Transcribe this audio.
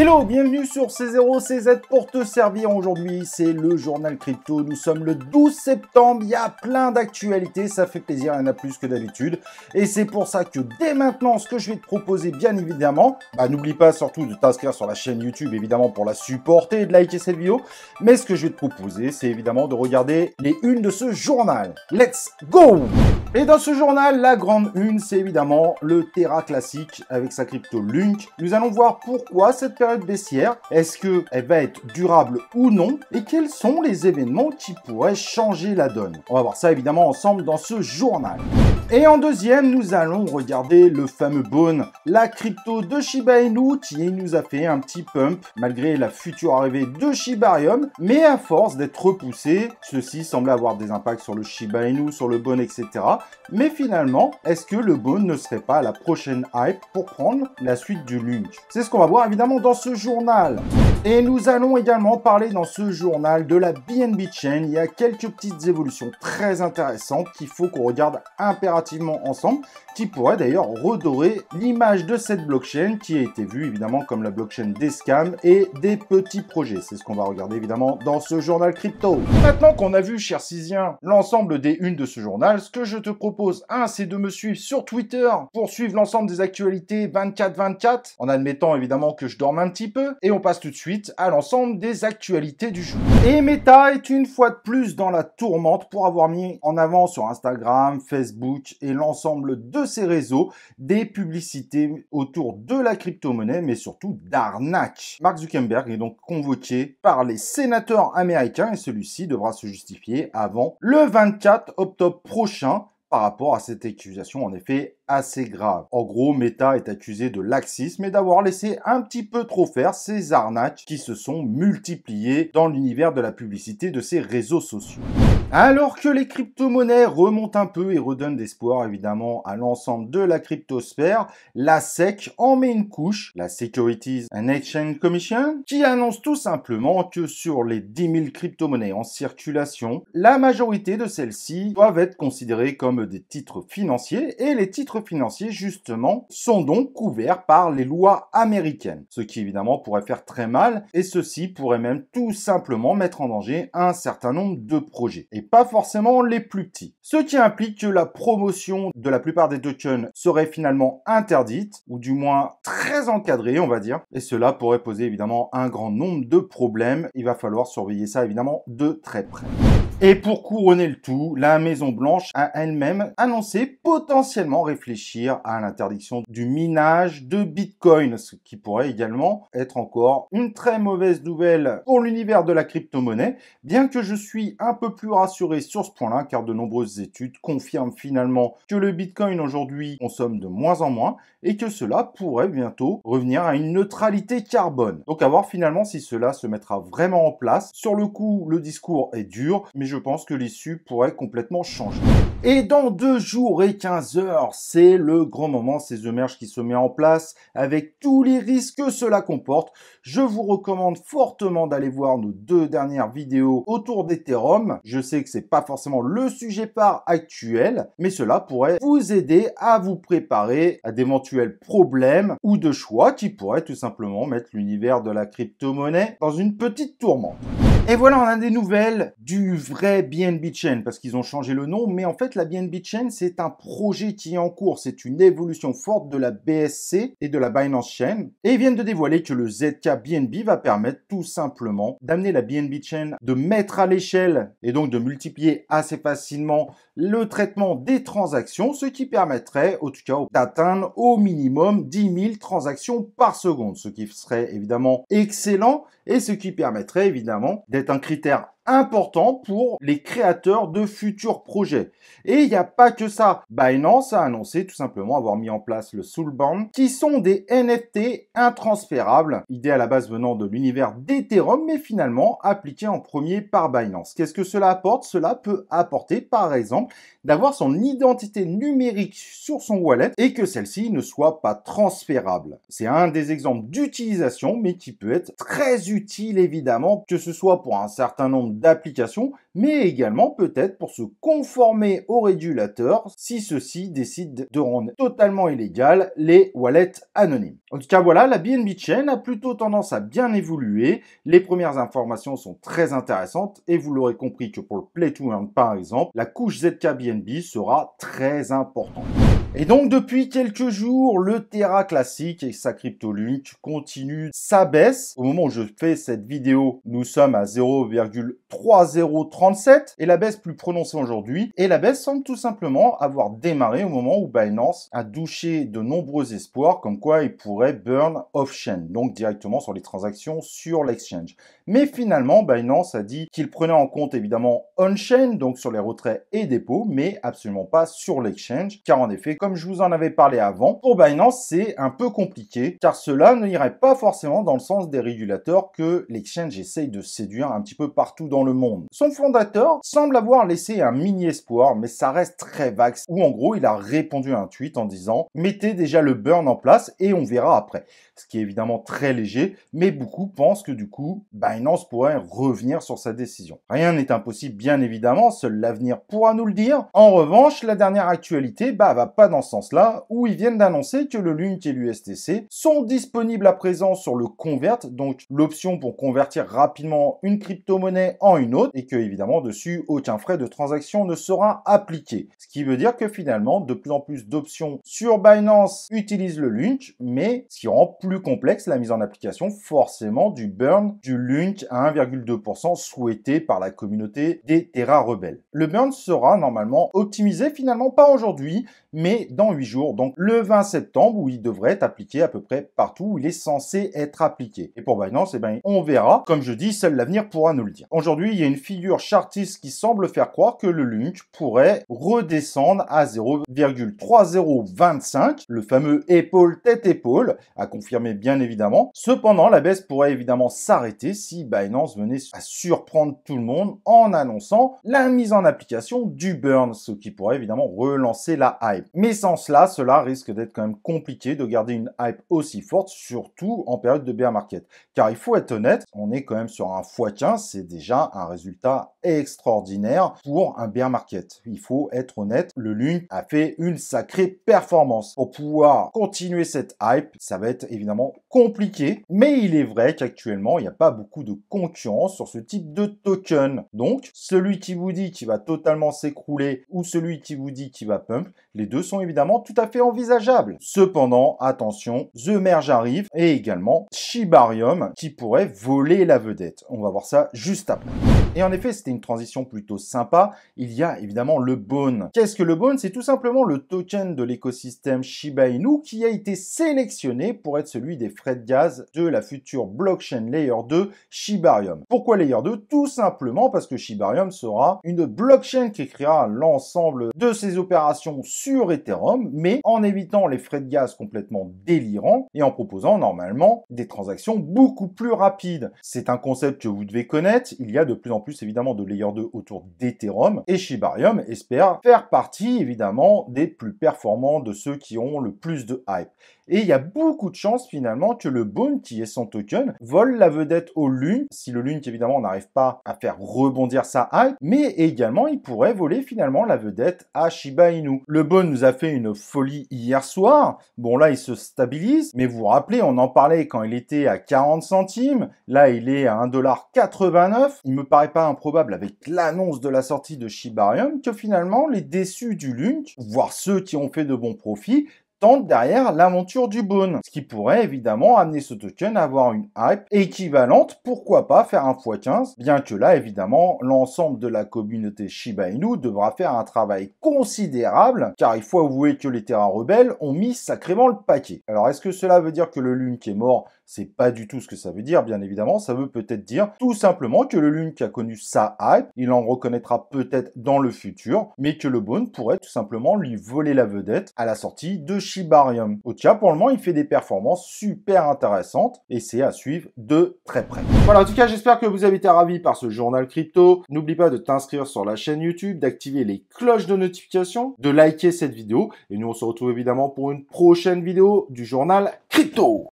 Hello, bienvenue sur C0CZ pour te servir. Aujourd'hui, c'est le journal crypto. Nous sommes le 12 septembre. Il y a plein d'actualités. Ça fait plaisir. Il y en a plus que d'habitude. Et c'est pour ça que dès maintenant, ce que je vais te proposer, bien évidemment, n'oublie pas surtout de t'inscrire sur la chaîne YouTube, évidemment, pour la supporter et de liker cette vidéo. Mais ce que je vais te proposer, c'est évidemment de regarder les unes de ce journal. Let's go! Et dans ce journal, la grande une, c'est évidemment le Terra classique avec sa crypto Lunk. Nous allons voir pourquoi cette période baissière, est-ce qu'elle va être durable ou non, et quels sont les événements qui pourraient changer la donne. On va voir ça évidemment ensemble dans ce journal. Et en deuxième, nous allons regarder le fameux Bone, la crypto de Shiba Inu qui nous a fait un petit pump malgré la future arrivée de Shibarium, mais à force d'être repoussé, ceci semblait avoir des impacts sur le Shiba Inu, sur le Bone, etc. Mais finalement, est-ce que le Bone ne serait pas la prochaine hype pour prendre la suite du Lunk? C'est ce qu'on va voir évidemment dans ce journal. Et nous allons également parler dans ce journal de la BNB Chain. Il y a quelques petites évolutions très intéressantes qu'il faut qu'on regarde impérativement ensemble, qui pourraient d'ailleurs redorer l'image de cette blockchain qui a été vue évidemment comme la blockchain des scams et des petits projets. C'est ce qu'on va regarder évidemment dans ce journal crypto. Maintenant qu'on a vu, cher Cysien, l'ensemble des unes de ce journal, ce que je te propose, c'est de me suivre sur Twitter pour suivre l'ensemble des actualités 24/24, en admettant évidemment que je dorme un petit peu, et on passe tout de suite à l'ensemble des actualités du jour. Et Meta est une fois de plus dans la tourmente pour avoir mis en avant sur Instagram, Facebook et l'ensemble de ses réseaux des publicités autour de la crypto-monnaie, mais surtout d'arnaques. Mark Zuckerberg est donc convoqué par les sénateurs américains et celui-ci devra se justifier avant le 24 octobre prochain par rapport à cette accusation en effet assez grave. En gros, Meta est accusé de laxisme et d'avoir laissé un petit peu trop faire ces arnaques qui se sont multipliées dans l'univers de la publicité de ces réseaux sociaux. Alors que les crypto-monnaies remontent un peu et redonnent d'espoir évidemment à l'ensemble de la cryptosphère, la SEC en met une couche, la Securities and Exchange Commission, qui annonce tout simplement que sur les 10 000 crypto-monnaies en circulation, la majorité de celles-ci doivent être considérées comme des titres financiers et les titres financiers justement sont donc couverts par les lois américaines, ce qui évidemment pourrait faire très mal et ceci pourrait même tout simplement mettre en danger un certain nombre de projets et pas forcément les plus petits. Ce qui implique que la promotion de la plupart des tokens serait finalement interdite ou du moins très encadrée on va dire et cela pourrait poser évidemment un grand nombre de problèmes. Il va falloir surveiller ça évidemment de très près. Et pour couronner le tout, la Maison Blanche a elle-même annoncé potentiellement réfléchir à l'interdiction du minage de Bitcoin, ce qui pourrait également être encore une très mauvaise nouvelle pour l'univers de la crypto-monnaie, bien que je suis un peu plus rassuré sur ce point-là, car de nombreuses études confirment finalement que le Bitcoin aujourd'hui consomme de moins en moins et que cela pourrait bientôt revenir à une neutralité carbone. Donc à voir finalement si cela se mettra vraiment en place. Sur le coup, le discours est dur, mais je pense que l'issue pourrait complètement changer. Et dans 2 jours et 15 heures, c'est le grand moment, c'est The Merge qui se met en place avec tous les risques que cela comporte. Je vous recommande fortement d'aller voir nos 2 dernières vidéos autour d'Ethereum. Je sais que c'est pas forcément le sujet phare actuel, mais cela pourrait vous aider à vous préparer à d'éventuels problèmes ou de choix qui pourraient tout simplement mettre l'univers de la crypto-monnaie dans une petite tourmente. Et voilà, on a des nouvelles du vrai BNB Chain, parce qu'ils ont changé le nom, mais en fait, la BNB Chain, c'est un projet qui est en cours, c'est une évolution forte de la BSC et de la Binance Chain, et ils viennent de dévoiler que le ZK BNB va permettre tout simplement d'amener la BNB Chain, de mettre à l'échelle, et donc de multiplier assez facilement le traitement des transactions, ce qui permettrait, en tout cas, d'atteindre au minimum 10 000 transactions par seconde, ce qui serait évidemment excellent, et ce qui permettrait évidemment d'être un critère important pour les créateurs de futurs projets. Et il n'y a pas que ça. Binance a annoncé tout simplement avoir mis en place le Soulbound, qui sont des NFT intransférables, idée à la base venant de l'univers d'Ethereum, mais finalement appliquée en premier par Binance. Qu'est-ce que cela apporte? Cela peut apporter, par exemple, d'avoir son identité numérique sur son wallet et que celle-ci ne soit pas transférable. C'est un des exemples d'utilisation, mais qui peut être très utile évidemment, que ce soit pour un certain nombre d'application, mais également peut-être pour se conformer aux régulateurs si ceux-ci décident de rendre totalement illégal les wallets anonymes. En tout cas, voilà, la BNB Chain a plutôt tendance à bien évoluer. Les premières informations sont très intéressantes et vous l'aurez compris que pour le Play to Earn par exemple, la couche ZK BNB sera très importante. Et donc depuis quelques jours, le Terra classique et sa crypto-link continue sa baisse. Au moment où je fais cette vidéo, nous sommes à 0,3037 et la baisse plus prononcée aujourd'hui. Et la baisse semble tout simplement avoir démarré au moment où Binance a douché de nombreux espoirs comme quoi il pourrait burn off-chain, donc directement sur les transactions sur l'exchange. Mais finalement, Binance a dit qu'il prenait en compte évidemment on-chain, donc sur les retraits et dépôts, mais absolument pas sur l'exchange, car en effet, comme je vous en avais parlé avant, pour Binance, c'est un peu compliqué, car cela n'irait pas forcément dans le sens des régulateurs que l'exchange essaye de séduire un petit peu partout dans le monde. Son fondateur semble avoir laissé un mini espoir, mais ça reste très vague, où en gros, il a répondu à un tweet en disant « Mettez déjà le burn en place et on verra après ». Ce qui est évidemment très léger, mais beaucoup pensent que du coup, Binance pourrait revenir sur sa décision. Rien n'est impossible, bien évidemment, seul l'avenir pourra nous le dire. En revanche, la dernière actualité va pas dans ce sens-là, où ils viennent d'annoncer que le Link et l'USTC sont disponibles à présent sur le Convert, donc l'option pour convertir rapidement une crypto-monnaie en une autre, et que évidemment dessus, aucun frais de transaction ne sera appliqué. Ce qui veut dire que finalement, de plus en plus d'options sur Binance utilisent le Link, mais ce qui rend plus complexe la mise en application forcément du burn du Link à 1,2% souhaité par la communauté des Terra rebelles. Le burn sera normalement optimisé finalement pas aujourd'hui, mais dans 8 jours, donc le 20 septembre, où il devrait être appliqué à peu près partout où il est censé être appliqué. Et pour Binance, on verra. Comme je dis, seul l'avenir pourra nous le dire. Aujourd'hui, il y a une figure chartiste qui semble faire croire que le Link pourrait redescendre à 0,3025, le fameux épaule tête épaule, à confirmer bien évidemment. Cependant, la baisse pourrait évidemment s'arrêter si Binance venait à surprendre tout le monde en annonçant la mise en application du burn, ce qui pourrait évidemment relancer la hype. Mais sans cela, cela risque d'être quand même compliqué de garder une hype aussi forte, surtout en période de bear market. Car il faut être honnête, on est quand même sur un x15, c'est déjà un résultat extraordinaire pour un bear market. Il faut être honnête, le Link a fait une sacrée performance. Pour pouvoir continuer cette hype, ça va être évidemment compliqué, mais il est vrai qu'actuellement, il n'y a pas beaucoup de concurrence sur ce type de token. Donc, celui qui vous dit qu'il va totalement s'écrouler ou celui qui vous dit qu'il va pump, les deux sont évidemment tout à fait envisageables. Cependant, attention, The Merge arrive et également Shibarium qui pourrait voler la vedette. On va voir ça juste après. Et en effet, c'était une transition plutôt sympa. Il y a évidemment le Bone. Qu'est-ce que le Bone? C'est tout simplement le token de l'écosystème Shiba Inu qui a été sélectionné pour être celui des frais de gaz de la future blockchain Layer 2 Shibarium. Pourquoi Layer 2? Tout simplement parce que Shibarium sera une blockchain qui créera l'ensemble de ses opérations sur Ethereum, mais en évitant les frais de gaz complètement délirants et en proposant normalement des transactions beaucoup plus rapides. C'est un concept que vous devez connaître. Il y a de plus en plus évidemment de Layer 2 autour d'Ethereum et Shibarium espère faire partie évidemment des plus performants de ceux qui ont le plus de hype. Et il y a beaucoup de chances finalement que le Bone, qui est son token, vole la vedette au Link, si le Link évidemment n'arrive pas à faire rebondir sa hype, mais également il pourrait voler finalement la vedette à Shiba Inu. Le Bone nous a fait une folie hier soir, bon là il se stabilise, mais vous vous rappelez, on en parlait quand il était à 40 centimes, là il est à 1,89$, il me paraît pas improbable avec l'annonce de la sortie de Shibarium que finalement les déçus du Link, voire ceux qui ont fait de bons profits, tente derrière l'aventure du Bone, ce qui pourrait évidemment amener ce token à avoir une hype équivalente, pourquoi pas faire un x15, bien que là évidemment l'ensemble de la communauté Shiba Inu devra faire un travail considérable, car il faut avouer que les Terra rebelles ont mis sacrément le paquet. Alors est-ce que cela veut dire que le Link est mort? C'est pas du tout ce que ça veut dire, bien évidemment, ça veut peut-être dire tout simplement que le Link a connu sa hype, il en reconnaîtra peut-être dans le futur, mais que le Bone pourrait tout simplement lui voler la vedette à la sortie de Shibarium. Au cas, pour le moment, il fait des performances super intéressantes et c'est à suivre de très près. Voilà, en tout cas, j'espère que vous avez été ravis par ce journal crypto. N'oublie pas de t'inscrire sur la chaîne YouTube, d'activer les cloches de notification, de liker cette vidéo et nous on se retrouve évidemment pour une prochaine vidéo du journal crypto.